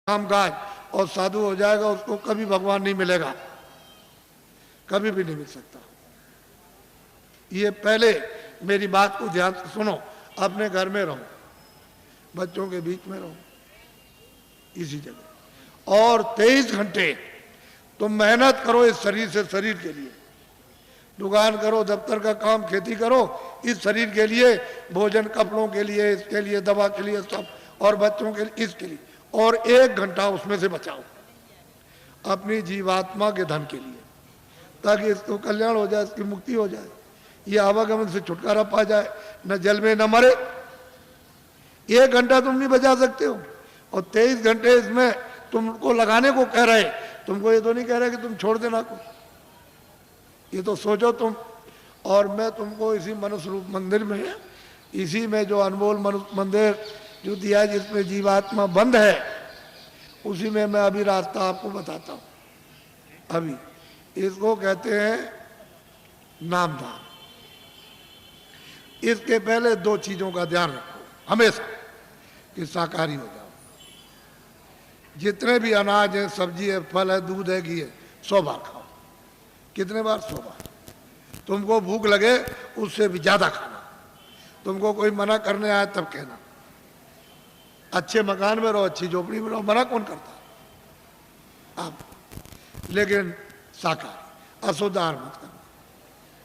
काम काज और साधु हो जाएगा, उसको कभी भगवान नहीं मिलेगा, कभी भी नहीं मिल सकता। ये पहले मेरी बात को ध्यान से सुनो। अपने घर में रहो, बच्चों के बीच में रहो, इसी जगह, और 23 घंटे तुम मेहनत करो इस शरीर से, शरीर के लिए। दुकान करो, दफ्तर का काम, खेती करो, इस शरीर के लिए, भोजन, कपड़ों के लिए, इसके लिए, दवा के लिए, सब, और बच्चों के लिए, इसके लिए, और 1 घंटा उसमें से बचाओ अपनी जीवात्मा के धन के लिए, ताकि इसको कल्याण हो जाए, इसकी मुक्ति हो जाए, ये आवागमन से छुटकारा पा जाए, न जल में न मरे। 1 घंटा तुम नहीं बचा सकते हो, और 23 घंटे इसमें तुमको लगाने को कह रहे। तुमको ये तो नहीं कह रहे कि तुम छोड़ देना कुछ, ये तो सोचो तुम। और मैं तुमको इसी मनुष्य रूप मंदिर में, इसी में जो अनमोल मनुष्य मंदिर जो दिया है, जिसमें जीवात्मा बंद है, उसी में मैं अभी रास्ता आपको बताता हूँ। अभी इसको कहते हैं नामधाम। इसके पहले 2 चीजों का ध्यान रखो हमेशा, कि शाकाहारी हो जाओ। जितने भी अनाज है, सब्जी है, फल है, दूध है, घी है, 100 बार खाओ। कितने बार? 100 बार। तुमको भूख लगे उससे भी ज्यादा खाना। तुमको कोई मना करने आए तब कहना। अच्छे मकान में रहो, अच्छी झोपड़ी में रहो, मना कौन करता आप? लेकिन शाकाहारी, अशुद्ध आहार मत करना।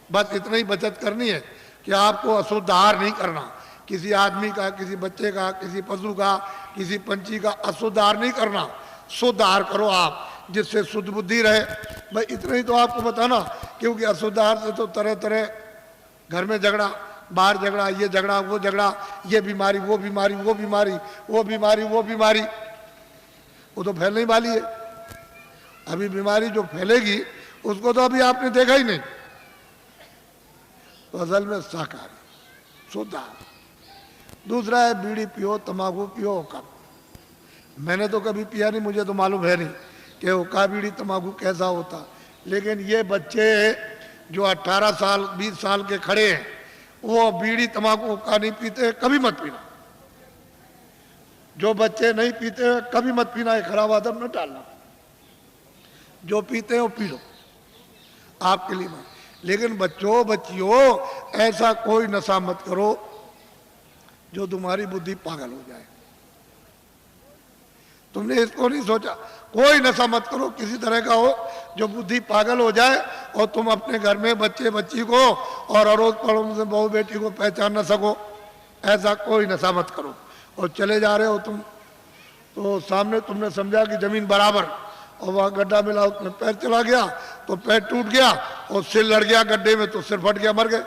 बस इतना ही बचत करनी है कि आपको अशुद्ध आहार नहीं करना। किसी आदमी का, किसी बच्चे का, किसी पशु का, किसी पंछी का अशुद्ध आहार नहीं करना। शुद्ध आहार करो आप, जिससे शुद्ध बुद्धि रहे। भाई इतना ही तो आपको बताना, क्योंकि अशुद्ध आहार से तो तरह तरह घर में झगड़ा, बाहर झगड़ा, ये झगड़ा, वो झगड़ा, ये बीमारी, वो बीमारी, वो बीमारी, वो बीमारी, वो बीमारी, वो तो फैलने वाली है। अभी बीमारी जो फैलेगी उसको तो अभी आपने देखा ही नहीं। तो असल में शाकाहारी, शुद्ध आहार। दूसरा है बीड़ी पियो, तंबाकू पियो, हुक्का। मैंने तो कभी पिया नहीं, मुझे तो मालूम है नहीं कि हुक्का, बीड़ी, तंबाकू कैसा होता। लेकिन ये बच्चे जो 18 साल 20 साल के खड़े हैं, वो बीड़ी, तंबाकू, हुक्का नहीं पीते, कभी मत पीना। जो बच्चे नहीं पीते कभी मत पीना, एक खराब आदत न डालना। जो पीते हैं वो पी लो, आपके लिए मत। लेकिन बच्चों, बच्चियों, ऐसा कोई नशा मत करो जो तुम्हारी बुद्धि पागल हो जाए। तुमने इसको नहीं सोचा? कोई नशा मत करो किसी तरह का हो जो बुद्धि पागल हो जाए, और तुम अपने घर में बच्चे बच्ची को और अड़ोस पड़ोस में बहू बेटी को पहचान न सको। ऐसा कोई नशा मत करो। और चले जा रहे हो तुम, तो सामने तुमने समझा कि जमीन बराबर, और वहाँ गड्ढा मिला, उसमें पैर चला गया तो पैर टूट गया, और सिर लड़ गया गड्ढे में तो सिर फट गया, मर गए।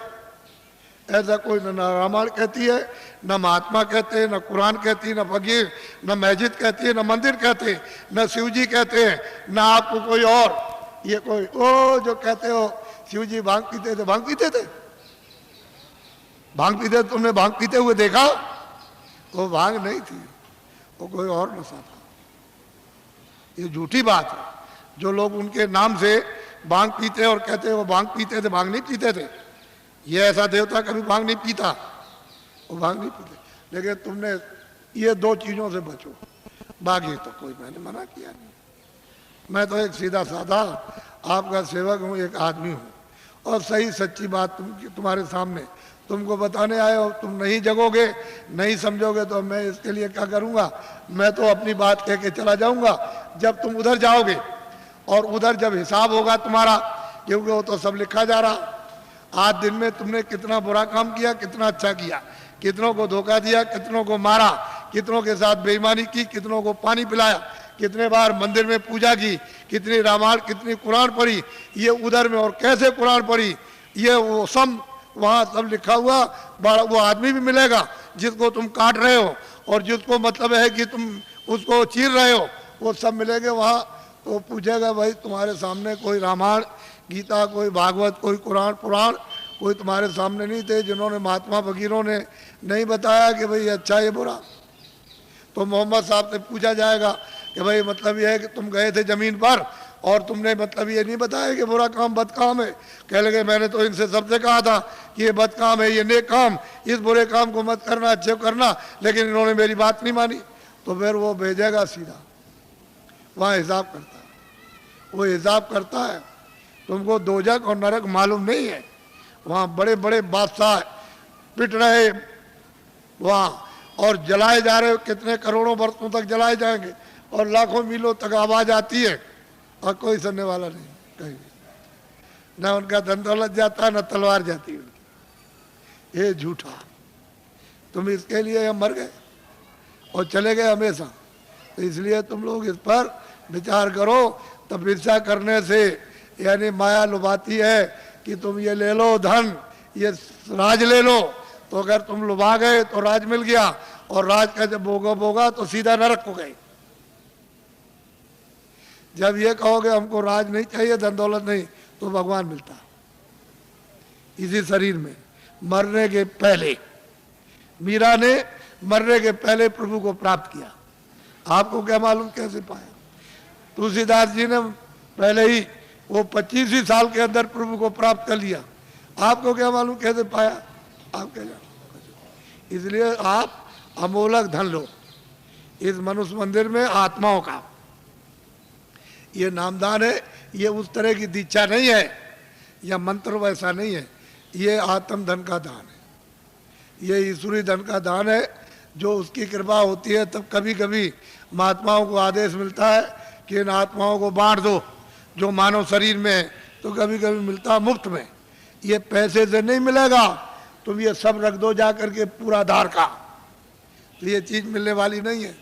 ऐसा कोई न रामायण कहती है, न महात्मा कहते हैं, न कुरान कहती है, न फकीर, न मस्जिद कहती है, न मंदिर कहते हैं, न शिव जी कहते हैं, न आपको कोई और। ये कोई ओ जो कहते हो शिव जी भांग पीते थे, भांग पीते थे, भांग पीते, तुमने भांग पीते हुए देखा? वो भांग नहीं थी, वो कोई और नशा था। ये झूठी बात है। जो लोग उनके नाम से भांग पीते और कहते हैं वो भांग पीते थे, भांग नहीं पीते थे। ये ऐसा देवता कभी भांग नहीं पीता, वो भांग नहीं पीते। लेकिन तुमने ये 2 चीजों से बचो, बाकी तो कोई मैंने मना किया नहीं। मैं तो एक सीधा साधा आपका सेवक हूँ, एक आदमी हूँ, और सही सच्ची बात तुम्हारे सामने तुमको बताने आए हो। तुम नहीं जगोगे, नहीं समझोगे, तो मैं इसके लिए क्या करूँगा? मैं तो अपनी बात कह के चला जाऊँगा। जब तुम उधर जाओगे, और उधर जब हिसाब होगा तुम्हारा, क्योंकि वो तो सब लिखा जा रहा, आज दिन में तुमने कितना बुरा काम किया, कितना अच्छा किया, कितनों को धोखा दिया, कितनों को मारा, कितनों के साथ बेईमानी की, कितनों को पानी पिलाया, कितने बार मंदिर में पूजा की, कितनी रामायण, कितनी कुरान पढ़ी, ये उधर में, और कैसे कुरान पढ़ी, ये वो सब वहाँ सब लिखा हुआ। वो आदमी भी मिलेगा जिसको तुम काट रहे हो, और जिसको मतलब है कि तुम उसको चीर रहे हो, वो सब मिलेंगे वहाँ। तो पूछेगा भाई तुम्हारे सामने कोई रामायण, गीता, कोई भागवत, कोई कुरान, पुराण कोई तुम्हारे सामने नहीं थे जिन्होंने, महात्मा फकीरों ने नहीं बताया कि भाई ये अच्छा ये बुरा? तो मोहम्मद साहब से पूछा जाएगा कि भाई मतलब ये है कि तुम गए थे जमीन पर और तुमने मतलब ये नहीं बताया कि बुरा काम बद काम है? कह लगे मैंने तो इनसे सबसे कहा था कि ये बद काम है, ये नेक काम, इस बुरे काम को मत करना, अच्छे करना, लेकिन इन्होंने मेरी बात नहीं मानी। तो फिर वो भेजेगा सीधा वहाँ हिसाब करता है। वो हिसाब करता है। तुमको दोजख और नरक मालूम नहीं है। वहाँ बड़े बड़े बादशाह पिट रहे वहाँ और जलाए जा रहे, कितने करोड़ों वर्षों तक जलाए जाएंगे और लाखों मीलों तक आवाज आती है और कोई सुनने वाला नहीं कहीं भी। न उनका धन दौलत जाता न तलवार जाती उनकी। ये झूठा। तुम इसके लिए मर गए और चले गए हमेशा। तो इसलिए तुम लोग इस पर विचार करो। तपस्या करने से यानी माया लुभाती है कि तुम ये ले लो धन, ये राज ले लो। तो अगर तुम लुभा गए तो राज मिल गया और राज का जब भोगा तो सीधा नरक को गए। जब ये कहोगे हमको राज नहीं चाहिए, धन दौलत नहीं, तो भगवान मिलता इसी शरीर में। मरने के पहले मीरा ने मरने के पहले प्रभु को प्राप्त किया। आपको क्या मालूम कैसे पाया? तुलसीदास जी ने पहले ही वो 25 ही साल के अंदर प्रभु को प्राप्त कर लिया। आपको क्या मालूम कैसे पाया? आप क्या जानो? इसलिए आप अमोलक धन लो इस मनुष्य मंदिर में आत्माओं का। ये नामदान है, ये उस तरह की दीक्षा नहीं है या मंत्र वैसा नहीं है। ये आत्म धन का दान है, ये ईश्वरी धन का दान है। जो उसकी कृपा होती है तब कभी कभी महात्माओं को आदेश मिलता है कि इन आत्माओं को बांट दो जो मानव शरीर में है। तो कभी कभी मिलता मुफ्त में। ये पैसे से नहीं मिलेगा, तुम ये सब रख दो जा करके पूरा धार का, तो ये चीज़ मिलने वाली नहीं है।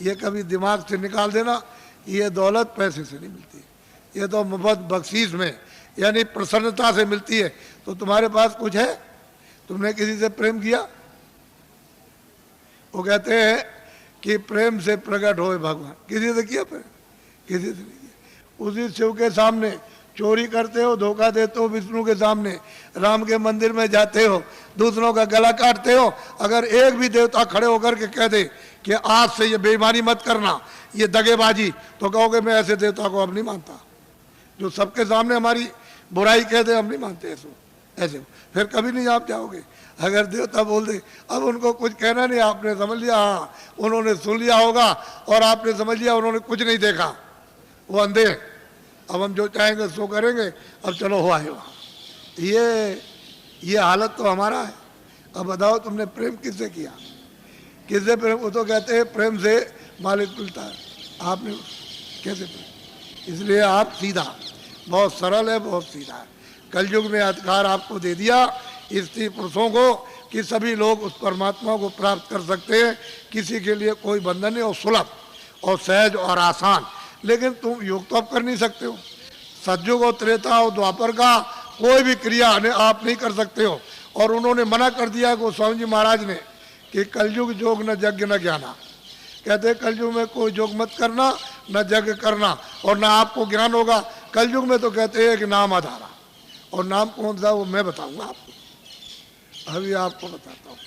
ये कभी दिमाग से निकाल देना। ये दौलत पैसे से नहीं मिलती, ये तो मुफ्त बख्शीश में यानी प्रसन्नता से मिलती है। तो तुम्हारे पास कुछ है, तुमने किसी से प्रेम किया? वो कहते हैं कि प्रेम से प्रकट होए भगवान। किसी से किया प्रेम? किसी से नहीं किया। उसी शिव के सामने चोरी करते हो, धोखा देते हो, विष्णु के सामने राम के मंदिर में जाते हो, दूसरों का गला काटते हो। अगर एक भी देवता खड़े होकर के कह दे कि आज से ये बेईमानी मत करना, ये दगेबाजी, तो कहोगे मैं ऐसे देवता को अब नहीं मानता। जो सबके सामने हमारी बुराई कह दे, हम नहीं मानते ऐसे फिर कभी नहीं आप जाओगे। अगर देवता बोल दे, अब उनको कुछ कहना नहीं, आपने समझ लिया, हाँ उन्होंने सुन लिया होगा और आपने समझ लिया उन्होंने कुछ नहीं देखा, वो अंधे। अब हम जो चाहेंगे सो करेंगे, अब चलो हो आए वहाँ। ये हालत तो हमारा है। अब बताओ तुमने प्रेम किससे किया? किससे प्रेम? वो तो कहते हैं प्रेम से मालिक मिलता है। आपने कैसे प्रेम? इसलिए आप सीधा, बहुत सरल है, बहुत सीधा है। कलयुग में अधिकार आपको दे दिया स्त्री पुरुषों को कि सभी लोग उस परमात्मा को प्राप्त कर सकते हैं। किसी के लिए कोई बंधन नहीं, और सुलभ और सहज और आसान। लेकिन तुम योग तो आप कर नहीं सकते हो। सतयुग और त्रेता और द्वापर का कोई भी क्रिया आप नहीं कर सकते हो। और उन्होंने मना कर दिया गोस्वामी जी महाराज ने कि कलयुग जोग न यज्ञ न ज्ञाना। कहते कलयुग में कोई जोग मत करना, न यज्ञ करना, और न आपको ज्ञान होगा। कलयुग में तो कहते हैं कि नाम आधारा, और नाम कौन सा वो मैं बताऊंगा आपको, अभी आपको बताता हूँ।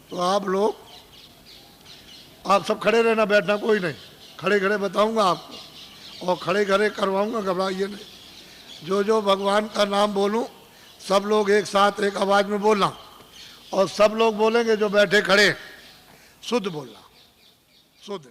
तो आप लोग, आप सब खड़े रहना, बैठना कोई नहीं, खड़े खड़े बताऊंगा आपको और खड़े खड़े करवाऊंगा, घबराइए नहीं। जो जो भगवान का नाम बोलूं सब लोग एक साथ एक आवाज में बोलना, और सब लोग बोलेंगे जो बैठे खड़े, शुद्ध बोलना, शुद्ध।